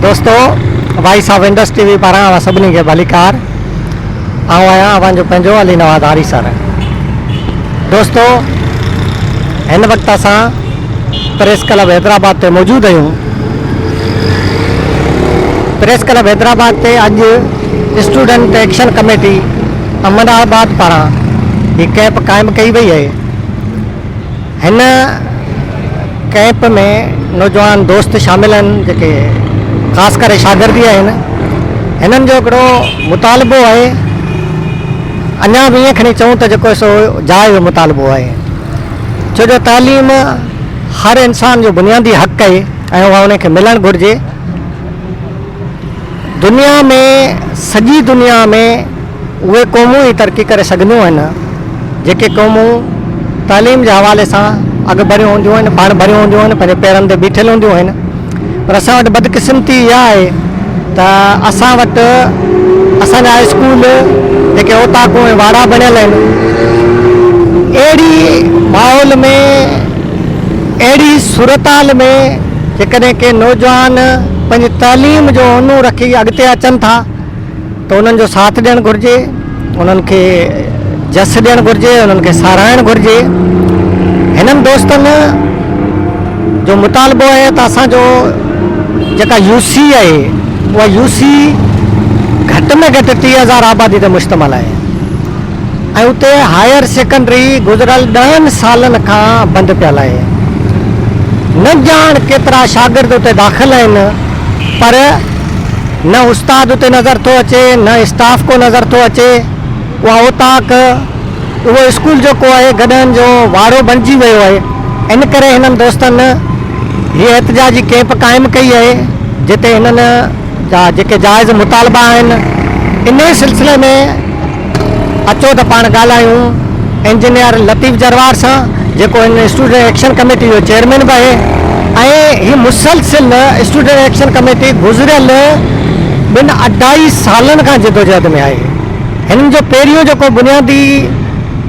दोस्तों voice of industry भी पारां सभिनी खे भलीकार आऊं आहियां अवांजो पंहिंजो अली नवाज़ आरी सर। दोस्तों हिन वक़्तु असां प्रेस क्लब हैदराबाद ते मौजूदु आहियूं। प्रेस क्लब हैदराबाद ते अॼु स्टूडेंट एक्शन कमेटी अहमदाबाद पारां हीअ कैंप क़ाइमु कई वई आहे। हिन कैंप में नौजवान दोस्त शामिल आहिनि जेके ख़ासि करे शागिर्दी आहिनि। हिननि जो हिकिड़ो मुतालबो आहे, अञा बि ईअं खणी चऊं त जेको सो जाइज़ मुतालबो आहे, छो जो तालीम हर इंसान जो बुनियादी हक़ आहे ऐं उहा उनखे मिलणु घुरिजे। दुनिया में सॼी दुनिया में उहे क़ौमूं ई तरक़ी करे सघंदियूं आहिनि जेके क़ौमूं तालीम जे हवाले सां अॻु भरियूं हूंदियूं आहिनि, पाण भरियूं हूंदियूं आहिनि, पंहिंजे पेरनि ते बीठल हूंदियूं आहिनि। पर असां वटि बदकिस्मती इहा आहे त असां वटि असांजा स्कूल जेके ओताकूं ऐं वाड़ा बणियल आहिनि, अहिड़ी माहौल में, अहिड़ी सूरताल में जेकॾहिं के नौजवान पंहिंजी तालीम जो उनूं रखी अॻिते अचनि था त उन्हनि जो साथ ॾियणु घुरिजे, उन्हनि खे जस ॾियणु घुरिजे, उन्हनि खे साराइणु घुरिजे। हिननि दोस्तनि जो मुतालबो आहे त असांजो जेका यूसी आहे उहा यूसी घटि में घटि 30,000 आबादी ते मुश्तमिल आहे ऐं उते हायर सेकेंडरी गुज़िरियल 10 सालनि खां बंदि पियल आहे। न ॼाण केतिरा शागिर्द उते दाख़िल आहिनि, पर न उस्ताद उते नज़र थो अचे, न स्टाफ को नज़र थो अचे। उहा ओताक उहो स्कूल जेको आहे गॾनि जो वारो बणिजी वियो आहे। इन करे हिननि दोस्तनि हीअ एहतजाजी कैंप क़ाइमु कई आहे जिते हिननि जा जेके जाइज़ मुतालबा आहिनि इन सिलसिले में अचो त पाण ॻाल्हायूं इंजीनियर लतीफ़ जरवार सां, जेको हिन स्टूडेंट एक्शन कमेटी जो चेयरमैन बि आहे। ऐं हीअ मुसलसिल स्टूडेंट एक्शन कमेटी गुज़िरियल 2-2.5 सालनि खां जिदोजहद में आहे। हिननि जो पहिरियों जेको बुनियादी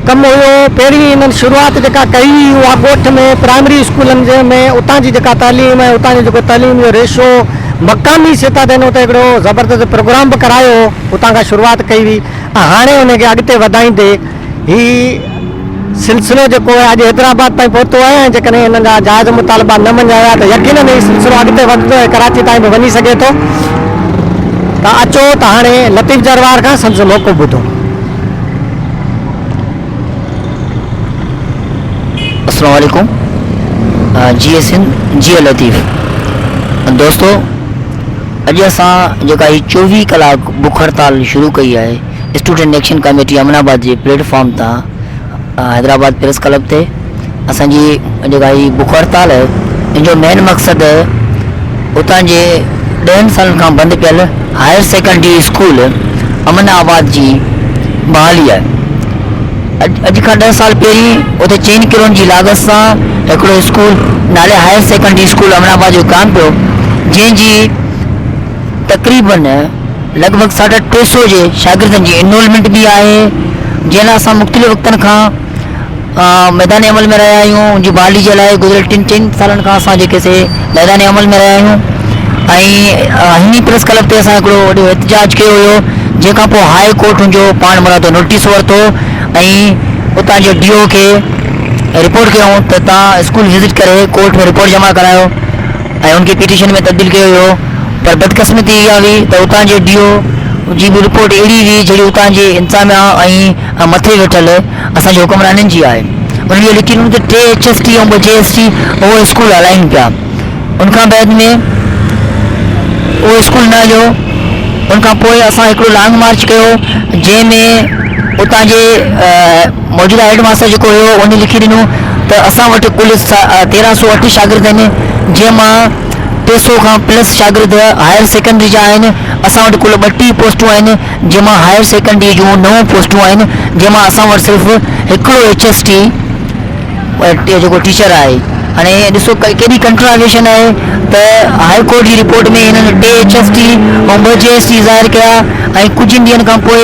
कमु हुयो, पहिरीं हिननि शुरूआति जेका कई उहा ॻोठ में प्राइमरी स्कूलनि में उतां जी जेका तालीम आहे, उतां जो जेको तालीम जो रेशो मक़ामी सतह ते उते हिकिड़ो ज़बरदस्त प्रोग्राम बि करायो, उतां खां शुरूआति कई हुई। हाणे हुनखे अॻिते वधाईंदे हीउ सिलसिलो जेको आहे अॼु हैदराबाद ताईं पहुतो आहे ऐं जेकॾहिं हिननि जा जाइज़ मुतालबा न मञाया त यकीनन हीउ सिलसिलो अॻिते वधंदो ऐं कराची ताईं बि वञी सघे थो। त अचो त हाणे लतीफ़ जरवार खां संदसि मौक़ो ॿुधो। अस्सलाम वालेकुम। जी लतीफ़। दोस्तों अॼु असां जेका ही 24 कलाक बुख हड़ताल शुरू कई आहे स्टूडेंट एक्शन कमेटी अहमदाबाद जे प्लेटफॉर्म तां हैदराबाद प्रेस क्लब ते, असांजी जेका ही बुख हड़ताल आहे इन जो मेन मक़सदु उतां जे 10 सालनि खां बंदि पियल हायर सेकेंडरी स्कूल अहमदाबाद जी बहाली आहे। अॼु खां 10 साल पहिरीं उते 4 करोड़ जी लागत सां हिकिड़ो स्कूल नाले हायर सेकेंडरी स्कूल अहमदाबाद जो कान पियो, जंहिंजी तक़रीबन लॻभॻि 350 जे शागिर्दनि जी इनरोलमेंट बि आहे, जंहिं लाइ असां मुख़्तलिफ़ वक़्तनि खां मैदानी अमल में रहिया आहियूं। उनजी बहाली जे लाइ गुज़िरियल 3 सालनि खां असां जेके से मैदानी अमल में रहिया आहियूं। ऐं हिन प्रेस क्लब ते असां हिकिड़ो वॾो एहतजाज कयो हुयो, जंहिंखां पोइ हाई कोर्ट हुनजो पाण मुरादो नोटिस वरितो ऐं उतां जे DO खे रिपोर्ट कयूं त तव्हां स्कूल विज़िट करे कोर्ट में रिपोर्ट जमा करायो ऐं उनखे पिटीशन में तब्दील कयो हुयो। पर बदकिस्मती इहा हुई त उतां जे DO जी बि रिपोर्ट अहिड़ी हुई जहिड़ी उतां जे इंतिज़ामिया ऐं मथे वेठल असांजे हुक्मराननि जी आहे। उन्हनि लेकिन उनखे 3 HST ऐं 2 JST उहो स्कूल हलाइनि पिया। उनखां बैद में उहो स्कूल न हुयो। उनखां पोइ असां हिकिड़ो लॉन्ग मार्च कयो, जंहिंमें उतां जे मौजूदा हेड मास्टर जेको हुयो उन लिखी ॾिनो त असां वटि कुल 1308 शागिर्द आहिनि, जंहिंमां 300 खां प्लस शागिर्द हायर सेकेंडरी जा आहिनि। असां वटि कुल 32 पोस्टूं आहिनि, जंहिंमां हायर सेकेंडरी जूं 9 पोस्टूं आहिनि, जंहिंमां असां वटि सिर्फ़ु हिकिड़ो HST जेको टीचर आहे। हाणे ॾिसो केॾी कंट्रावेशन आहे त हाई कोर्ट जी रिपोर्ट में हिननि 3 HST ऐं 2 JST ज़ाहिर कया ऐं कुझु ॾींहंनि खां पोइ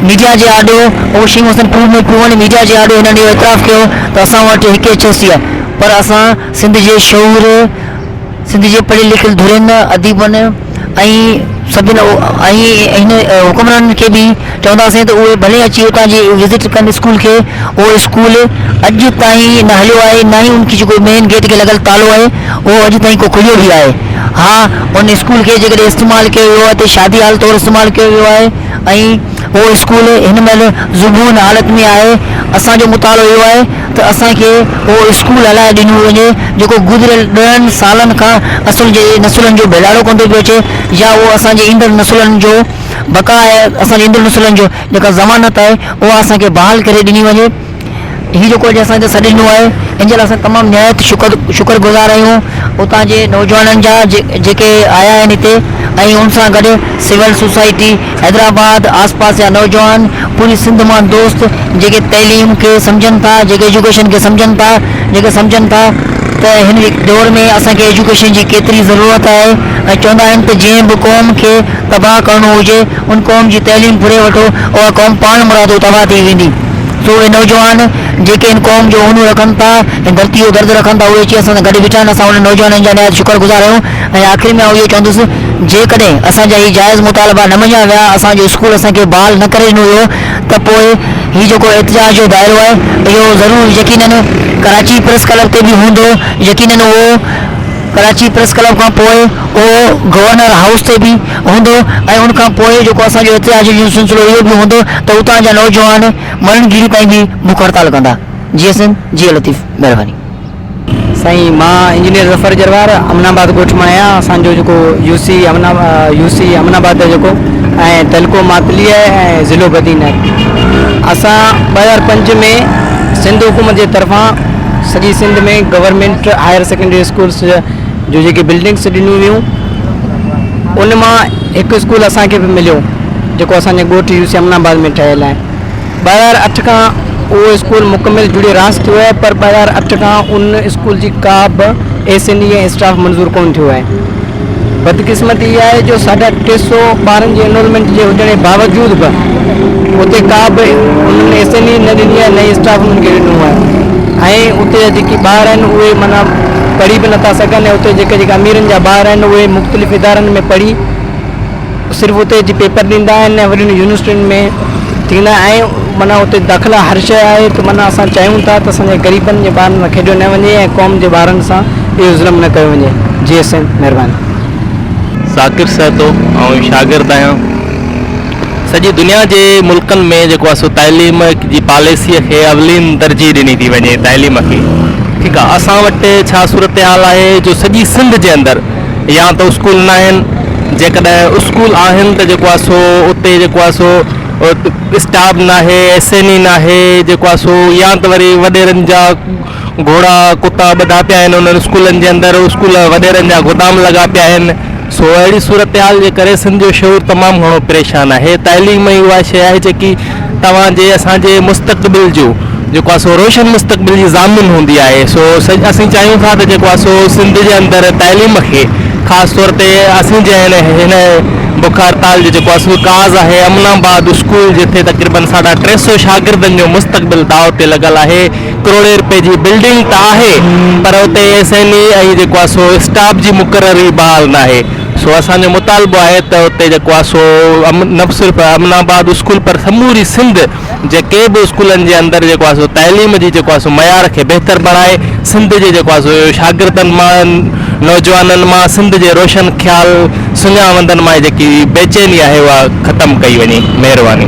मीडिया जे आॾो उहो शयूं असां प्रूव में पियूं आहिनि। मीडिया जे आॾो हिननि इहो एतिराफ़ कयो त असां वटि 1 HST आहे, पर असां सिंध जे शऊर, सिंध जे पढ़ियल लिखियल धुरियुनि अदीबनि ऐं सभिनि हिन हुकुमरान खे बि चवंदासीं त उहे भले अची उतां जी विज़िट कनि स्कूल खे। उहो स्कूल अॼु ताईं न हलियो आहे, न ई उनकी जेको मेन गेट खे लॻल तालो आहे उहो अॼु ताईं को खुलियो बि आहे। हा, उन स्कूल खे जेकॾहिं इस्तेमालु कयो वियो आहे त शादी हाल तौरु इस्तेमालु कयो वियो आहे ऐं उहो स्कूल हिन महिल ज़ुबून हालत में आहे। असांजो मुतालो इहो आहे त असांखे उहो स्कूल हलाए ॾिनो वञे जेको गुज़िरियल 10 सालनि खां असुल जे नसुलनि जो भेलाड़ो कंदो पियो अचे, या उहो असांजे ईंदड़ नसुलनि जो बका आहे, असांजे ईंदड़ नसुलनि जो जेका ज़मानत आहे उहा असांखे बहाल करे ॾिनी वञे। हीउ जेको अॼु असांखे सॾु ॾिनो आहे इन जे लाइ असां तमामु निहायत शुक्रगुज़ार आहियूं उतां जे नौजवाननि जा जेके आया आहिनि हिते, ऐं उन सां गॾु सिविल सोसाइटी हैदराबाद आसपास जा नौजवान पूरी सिंध मां दोस्त जेके तइलीम खे सम्झनि था, जेके एजुकेशन खे सम्झनि था, जेके सम्झनि था त हिन दौर में असांखे एजुकेशन जी केतिरी ज़रूरत आहे ऐं चवंदा आहिनि त जंहिं बि क़ौम खे तबाह करिणो हुजे उन क़ौम जी तइलीम फुरे वठो, उहा क़ौम पाण मुरादो तबाह थी वेंदी। सो उहे नौजवान जेके इन क़ौम जो ऊनू रखनि था ऐं धरती जो दर्द रखनि था उहे अची असां सां गॾु बीठा आहिनि। असां उन नौजवाननि जा निहायत शुक्रगुज़ार आहियूं। ऐं आख़िरी में इहो चवंदुसि जेकॾहिं असांजा ही जाइज़ मुतालबा न मञिया विया, असांजो स्कूल असांखे बहाल न करे ॾिनो वियो त पोइ हीउ जेको एहतिजाज जो दाइरो आहे इहो ज़रूरु यकीनन कराची प्रेस क्लब ते बि हूंदो, यकीनन उहो कराची प्रेस क्लब खां पोइ उहो गवर्नर हाउस ते बि हूंदो ऐं उनखां पोइ जेको असांजो एहतिजाज जो सिलसिलो इहो बि हूंदो त उतां जा नौजवान मरणगिरी ताईं बि बुख हड़ताल कंदा। जी हसन, जी लतीफ़, महिरबानी। साईं, मां इंजीनियर ज़फ़र जरवार अमनाबाद ॻोठ मां आहियां। असांजो जेको यूसी अमनाबाद जो जेको ऐं तहलको मातली आहे ऐं ज़िलो बदीन आहे। असां 2005 में सिंध हुकूमत जे तरफ़ां सॼी सिंध में गवर्नमेंट हायर सेकेंडरी स्कूल्स जो जेके बिल्डिंग्स ॾिनियूं वियूं उन मां हिकु स्कूल असांखे बि मिलियो जेको असांजे ॻोठ यूसी अमनाबाद में ठहियलु आहे। 2008 खां उहो स्कूल मुकमिल जुड़े रास थियो आहे, पर 2008 खां उन स्कूल जी का बि एसएनई ऐं स्टाफ मंज़ूर कोन थियो आहे। बदकिस्मती इहा आहे जो 350 ॿारनि जे एनरोलमेंट जे हुजण जे बावजूद बि उते का बि उन्हनि एसएनई न ॾिनी आहे, न स्टाफ उन्हनि खे ॾिनो आहे। ऐं उते जा जेके ॿार आहिनि उहे माना पढ़ी बि नथा सघनि ऐं उते जेके अमीरनि जा ॿार आहिनि उहे मुख़्तलिफ़ इदारनि में पढ़ी सिर्फ़ु उते जी पेपर ॾींदा आहिनि ऐं वॾियुनि यूनिवर्सिटियुनि में थींदा ऐं माना उते दाख़िला हर शइ आहे। त माना असां चाहियूं था त असांजे ग़रीबनि जे ॿारनि सां खेॾियो न वञे ऐं क़ौम जे ॿारनि सां इहो ज़ुल्म न कयो वञे। जी हसन, महिरबानी। साकिर सहतो ऐं शागिर्द आहियां। सॼी दुनिया जे मुल्कनि में जेको आहे सो तइलीम जी पॉलिसीअ खे अवलीन तरजीह ॾिनी थी वञे तइलीम खे। ठीकु आहे, असां वटि छा सूरत हाल आहे जो सॼी सिंध जे अंदरि या त स्कूल न आहिनि, जेकॾहिं स्कूल आहिनि त जेको आहे सो उते जेको आहे सो स्टाफ न आहे, एसएनई न आहे, जेको आहे सो या त वरी वॾेरनि जा घोड़ा कुता ॿधा पिया आहिनि उन्हनि स्कूलनि जे अंदरि, स्कूल वॾेरनि जा गोदाम लॻा पिया आहिनि। सो अहिड़ी सूरत हाल जे करे सिंध जो शहूर तमामु घणो परेशान आहे। तइलीम ई उहा शइ आहे जेकी तव्हांजे असांजे मुस्तक़बिल जो जेको आहे सो रोशन मुस्तक़बिल जी ज़ामिन हूंदी आहे। सो असीं चाहियूं था त जेको आहे सो सिंध जे अंदरि तइलीम खे ख़ासि तौर ते असीं जे हिन बुख हड़ताल जो जेको आहे सो काज़ आहे अमनाबाद स्कूल जिथे तक़रीबन 350 शागिर्दनि जो मुस्तक़बिल दाव ते लॻल आहे। करोड़े रुपए जी बिल्डिंग त आहे पर उते एसएनई ऐं जेको आहे सो स्टाफ जी मुक़ररी बहाल न आहे। सो असांजो मुतालबो आहे त उते जेको आहे सो न सिर्फ़ु अमनाबाद स्कूल पर समूरी सिंध जेके बि स्कूलनि जे अंदरि जेको आहे सो तइलीम जी जेको आहे सो मयार खे बहितर बणाए सिंध जे जेको आहे सो शागिर्दनि मां नौजवाननि मां सिंध जे रोशन ख़्याल सुञावंदनि मां जेकी बेचैनी आहे उहा ख़तमु कई वञे। महिरबानी।